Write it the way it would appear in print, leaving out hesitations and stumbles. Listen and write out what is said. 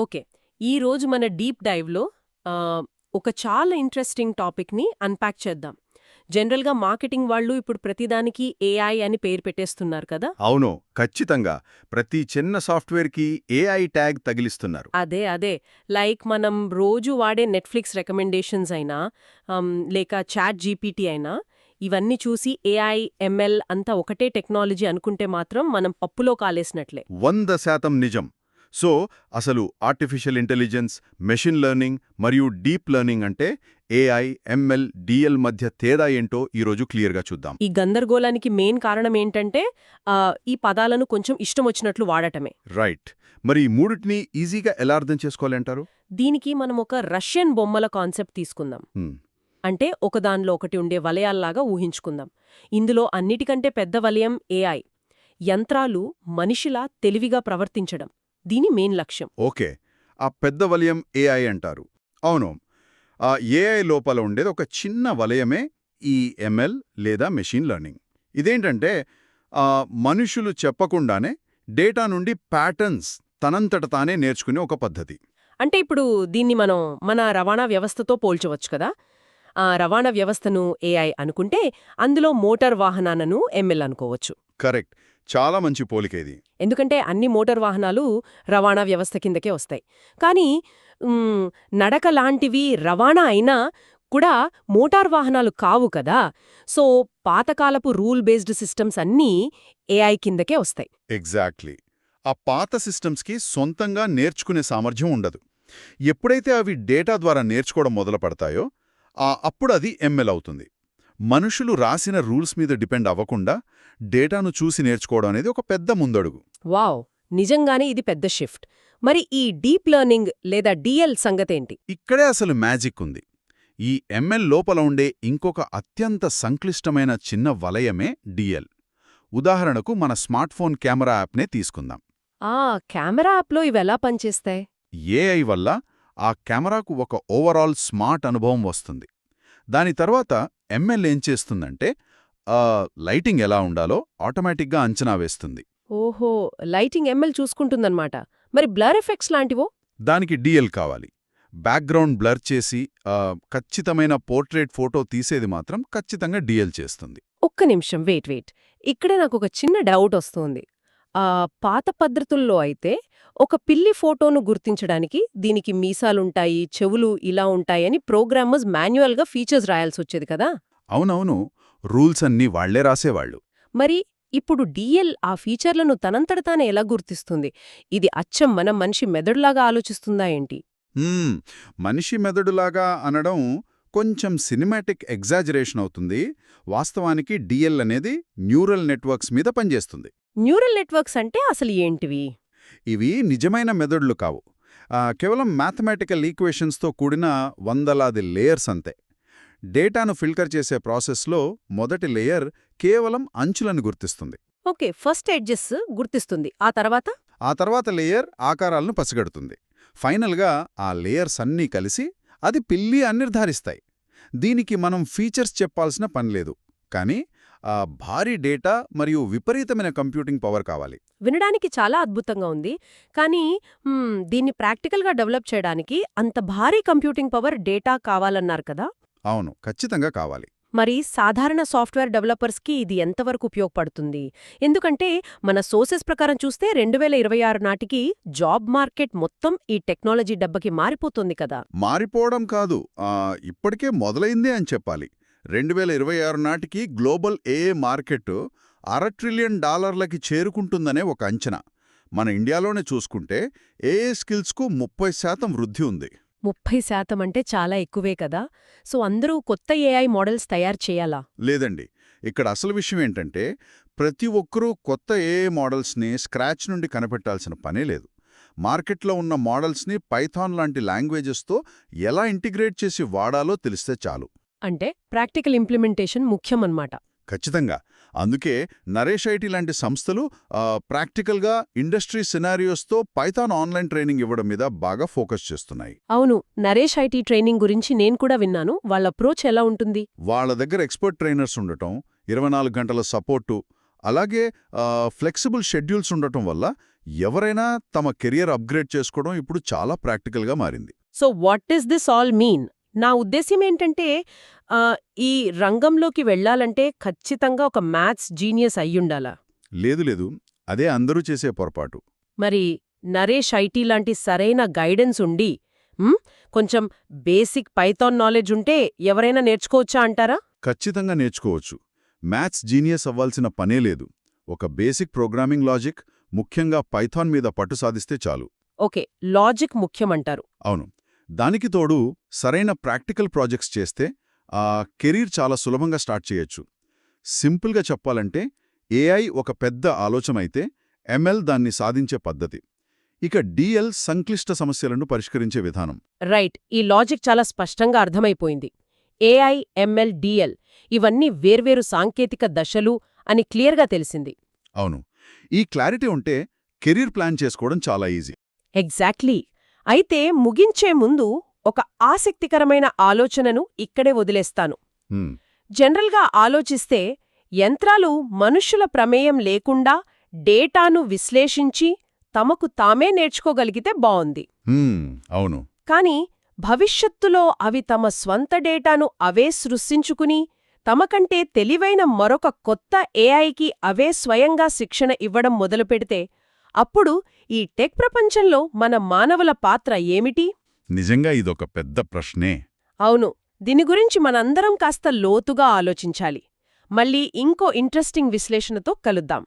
Okay. ఈరోజు మన deep డైవ్లో ఒక చాలా ఇంట్రెస్టింగ్ టాపిక్ని అన్పాక్ చేద్దాం. జనరల్గా మార్కెటింగ్ వాళ్ళు ఇప్పుడు ప్రతిదానికి ఏఐ అని పేరు పెట్టేస్తున్నారు కదా. అవును, ఖచ్చితంగా. ప్రతి చిన్న సాఫ్ట్వేర్కి ఏఐ ట్యాగ్ తగిలిస్తున్నారు. అదే లైక్ మనం రోజు వాడే నెట్ఫ్లిక్స్ రికమెండేషన్స్ అయినా లేక చాట్ జీపీటీ అయినా ఇవన్నీ చూసి ఏఐ ఎంఎల్ అంతా ఒకటే టెక్నాలజీ అనుకుంటే మాత్రం మనం పప్పులో కాలేసినట్లే. 100% నిజం. సో అసలు ఆర్టిఫిషియల్ ఇంటెలిజెన్స్, మెషిన్ లెర్నింగ్ మరియు డీప్ లెర్నింగ్ అంటే ఏఐ, ఎంఎల్, డిఎల్ మధ్య తేడా ఏంటో ఈరోజు క్లియర్గా చూద్దాం. ఈ గందరగోళానికి మెయిన్ కారణం ఏంటంటే ఈ పదాలను కొంచెం ఇష్టం వచ్చినట్లు వాడటమే. రైట్. మరి ఈ మూడిటిని ఈజీగా ఎలా అర్థం చేసుకోవాలంటారు? దీనికి మనం ఒక రష్యన్ బొమ్మల కాన్సెప్ట్ తీసుకుందాం. అంటే ఒకదానిలో ఒకటి ఉండే వలయాల్లాగా ఊహించుకుందాం. ఇందులో అన్నిటికంటే పెద్ద వలయం ఏఐ, యంత్రాలు మనిషిలా తెలివిగా ప్రవర్తించడం. దీని మెయిన్ లక్ష్యం. ఓకే, ఆ పెద్ద వలయం ఏఐ అంటారు. అవును, ఆ ఏఐ లోపల ఉండేది ఒక చిన్న వలయమే ఈ ఎంఎల్ లేదా మెషిన్ లెర్నింగ్. ఇదేంటంటే మనుషులు చెప్పకుండానే డేటా నుండి ప్యాటర్న్స్ తనంతట తానే నేర్చుకునే ఒక పద్ధతి. అంటే ఇప్పుడు దీన్ని మనం మన రవాణా వ్యవస్థతో పోల్చవచ్చు కదా. ఆ రవాణా వ్యవస్థను ఏఐ అనుకుంటే అందులో మోటార్ వాహనాలను ఎంఎల్ అనుకోవచ్చు. కరెక్ట్, చాలా మంచి పోలిక ఇది. ఎందుకంటే అన్ని మోటార్ వాహనాలు రవాణా వ్యవస్థ కిందకే వస్తాయి. కానీ నడక లాంటివి రవాణా అయినా కూడా మోటార్ వాహనాలు కావు కదా. సో పాతకాలపు రూల్ బేస్డ్ సిస్టమ్స్ అన్నీ ఏఐ కిందకే వస్తాయి. ఎగ్జాక్ట్లీ. ఆ పాత సిస్టమ్స్కి సొంతంగా నేర్చుకునే సామర్థ్యం ఉండదు. ఎప్పుడైతే అవి డేటా ద్వారా నేర్చుకోవడం మొదలు పడతాయో అప్పుడు అది ఎంఎల్ అవుతుంది. మనుషులు రాసిన రూల్స్ మీద డిపెండ్ అవ్వకుండా డేటాను చూసి నేర్చుకోవడం అనేది ఒక పెద్ద ముందడుగు. వావ్, నిజంగానే ఇది పెద్ద షిఫ్ట్. మరి ఈ డీప్ లెర్నింగ్ లేదా డిఎల్ సంగతేంటి? ఇక్కడే అసలు మ్యాజిక్ ఉంది. ఈ ఎంఎల్ లోపల ఉండే ఇంకొక అత్యంత సంక్లిష్టమైన చిన్న వలయమే డిఎల్. ఉదాహరణకు మన స్మార్ట్ఫోన్ కెమెరా యాప్నే తీసుకుందాం. కెమెరా యాప్లో ఇవెలా పనిచేస్తాయి? ఏఐ వల్ల ఆ కెమెరాకు ఒక ఓవరాల్ స్మార్ట్ అనుభవం వస్తుంది. దాని తర్వాత ఎంఎల్ ఏం చేస్తుందంటే లైటింగ్ ఎలా ఉండాలో ఆటోమేటిక్గా అంచనా వేస్తుంది. ఓహో, లైటింగ్ ఎంఎల్ చూసుకుంటుందన్నమాట. మరి బ్లర్ ఎఫెక్ట్స్ లాంటివో? దానికి డిఎల్ కావాలి. బ్యాక్గ్రౌండ్ బ్లర్ చేసి ఖచ్చితమైన పోర్ట్రేట్ ఫోటో తీసేది మాత్రం ఖచ్చితంగా డిఎల్ చేస్తుంది. ఒక్క నిమిషం, వెయిట్. ఇక్కడే నాకొక చిన్న డౌట్ వస్తుంది. పాత పద్ధతుల్లో అయితే ఒక పిల్లి ఫోటోను గుర్తించడానికి దీనికి మీసాలుంటాయి, చెవులు ఇలా ఉంటాయని ప్రోగ్రామర్స్ మాన్యువల్గా ఫీచర్స్ రాయాల్సొచ్చేది కదా. అవునవును, రూల్స్ అన్నీ వాళ్లే రాసేవాళ్లు. మరి ఇప్పుడు డిఎల్ ఆ ఫీచర్లను తనంతట తానే ఎలా గుర్తిస్తుంది? ఇది అచ్చం మన మనిషి మెదడులాగా ఆలోచిస్తుందా ఏంటి? మనిషి మెదడులాగా అనడం కొంచెం సినిమాటిక్ ఎగ్జాజరేషన్ అవుతుంది. వాస్తవానికి డిఎల్ అనేది న్యూరల్ నెట్వర్క్స్ మీద పనిచేస్తుంది. న్యూరల్ నెట్వర్క్స్ అంటే అసలు ఏంటివి? ఇవి నిజమైన మెదడులు కావు. కేవలం మ్యాథమెటికల్ ఈక్వేషన్స్తో కూడిన వందలాది లేయర్స్ అంతే. డేటాను ఫిల్టర్ చేసే ప్రాసెస్లో మొదటి లేయర్ కేవలం అంచులను గుర్తిస్తుంది. ఓకే, ఫస్ట్ ఎడ్జెస్ గుర్తిస్తుంది. ఆ తర్వాత లేయర్ ఆకారాలను పసిగడుతుంది. ఫైనల్గా ఆ లేయర్స్ అన్నీ కలిసి అది పిల్లి అని నిర్ధారిస్తాయి. దీనికి మనం ఫీచర్స్ చెప్పాల్సిన పనిలేదు, కానీ భారీ డేటా మరియు విపరీతమైన కంప్యూటింగ్ పవర్ కావాలి. వినడానికి చాలా అద్భుతంగా ఉంది. కానీ దీన్ని ప్రాక్టికల్గా డెవలప్ చేయడానికి అంత భారీ కంప్యూటింగ్ పవర్, డేటా కావాలన్నారు కదా. అవును, ఖచ్చితంగా కావాలి. మరి సాధారణ సాఫ్ట్వేర్ డెవలపర్స్కి ఇది ఎంతవరకు ఉపయోగపడుతుంది? ఎందుకంటే మన సోర్సెస్ ప్రకారం చూస్తే 2026 నాటికి జాబ్ మార్కెట్ మొత్తం ఈ టెక్నాలజీ డబ్బకి మారిపోతుంది కదా. మారిపోవడం కాదు, ఇప్పటికే మొదలైందే అని చెప్పాలి. 2026 నాటికి గ్లోబల్ ఏఏ మార్కెట్ $1 ట్రిలియన్ చేరుకుంటుందనే ఒక అంచనా. మన ఇండియాలోనే చూసుకుంటే ఏఏ స్కిల్స్కు 30% వృద్ధి ఉంది. 30% అంటే చాలా ఎక్కువే కదా. సో అందరూ కొత్త ఏఐ మోడల్స్ తయారు చేయాలా? లేదండి, ఇక్కడ అసలు విషయం ఏంటంటే ప్రతి ఒక్కరూ కొత్త ఏఐ మోడల్స్ని స్క్రాచ్ నుండి కనిపెట్టాల్సిన పనే లేదు. మార్కెట్లో ఉన్న మోడల్స్ని పైథాన్ లాంటి లాంగ్వేజెస్తో ఎలా ఇంటిగ్రేట్ చేసి వాడాలో తెలిస్తే చాలు. అంటే ప్రాక్టికల్ ఇంప్లిమెంటేషన్ ముఖ్యమన్నమాట. ఖచ్చితంగా. అందుకే నరేష్ ఐటీ లాంటి సంస్థలు ప్రాక్టికల్గా ఇండస్ట్రీ సినారియోస్తో పైథాన్ ఆన్లైన్ ట్రైనింగ్ ఇవ్వడం మీద బాగా ఫోకస్ చేస్తున్నాయి. అవును, నరేష్ ఐటీ ట్రైనింగ్ గురించి నేను కూడా విన్నాను. వాళ్ళ అప్రోచ్ ఎలా ఉంటుంది? వాళ్ళ దగ్గర ఎక్స్పర్ట్ ట్రైనర్స్ ఉండటం, 24 గంటల సపోర్టు, అలాగే ఫ్లెక్సిబుల్ షెడ్యూల్స్ ఉండటం వల్ల ఎవరైనా తమ కెరియర్ అప్గ్రేడ్ చేసుకోవడం ఇప్పుడు చాలా ప్రాక్టికల్గా మారింది. So what does this all mean? నా ఉద్దేశ్యం ఏంటంటే ఈ రంగంలోకి వెళ్ళాలంటే ఖచ్చితంగా ఒక మ్యాథ్స్ జీనియస్ అయ్యుండాలా? లేదు, అదే అందరూ చేసే పొరపాటు. మరి నరేష్ ఐటీ లాంటి సరైన గైడెన్స్ ఉండి కొంచెం బేసిక్ పైథాన్ నాలెడ్జ్ ఉంటే ఎవరైనా నేర్చుకోవచ్చా అంటారా? ఖచ్చితంగా నేర్చుకోవచ్చు. మ్యాథ్స్ జీనియస్ అవ్వాల్సిన పనే లేదు. ఒక బేసిక్ ప్రోగ్రామింగ్ లాజిక్, ముఖ్యంగా పైథాన్ మీద పట్టు సాధిస్తే చాలు. ఓకే, లాజిక్ ముఖ్యమంటారు. అవును. దానికి తోడు సరైన ప్రాక్టికల్ ప్రాజెక్ట్స్ చేస్తే ఆ కెరీర్ చాలా సులభంగా స్టార్ట్ చేయొచ్చు. సింపుల్గా చెప్పాలంటే ఏఐ ఒక పెద్ద ఆలోచన అయితే ఎంఎల్ దాన్ని సాధించే పద్ధతి. ఇక డిఎల్ సంక్లిష్ట సమస్యలను పరిష్కరించే విధానం. రైట్, ఈ లాజిక్ చాలా స్పష్టంగా అర్థమైపోయింది. ఏఐ, ఎంఎల్, డిఎల్ ఇవన్నీ వేర్వేరు సాంకేతిక దశలు అని క్లియర్గా తెలిసింది. అవును. ఈ క్లారిటీ ఉంటే కెరీర్ ప్లాన్ చేసుకోవడం చాలా ఈజీ. ఎగ్జాక్ట్లీ. అయితే ముగించే ముందు ఒక ఆసక్తికరమైన ఆలోచనను ఇక్కడే వదిలేస్తాను. జనరల్గా ఆలోచిస్తే యంత్రాలు మనుష్యుల ప్రమేయం లేకుండా డేటాను విశ్లేషించి తమకు తామే నేర్చుకోగలిగితే బావుంది. అవును. కాని భవిష్యత్తులో అవి తమ స్వంత డేటాను అవే సృష్టించుకుని తమకంటే తెలివైన మరొక కొత్త ఏఐకి అవే స్వయంగా శిక్షణ ఇవ్వడం మొదలుపెడితే అప్పుడు ఈ టెక్ ప్రపంచంలో మన మానవుల పాత్ర ఏమిటి? నిజంగా ఇదొక పెద్ద ప్రశ్నే. అవును, దీని గురించి మనందరం కాస్త లోతుగా ఆలోచించాలి. మళ్ళీ ఇంకో ఇంట్రెస్టింగ్ విశ్లేషణతో కలుద్దాం.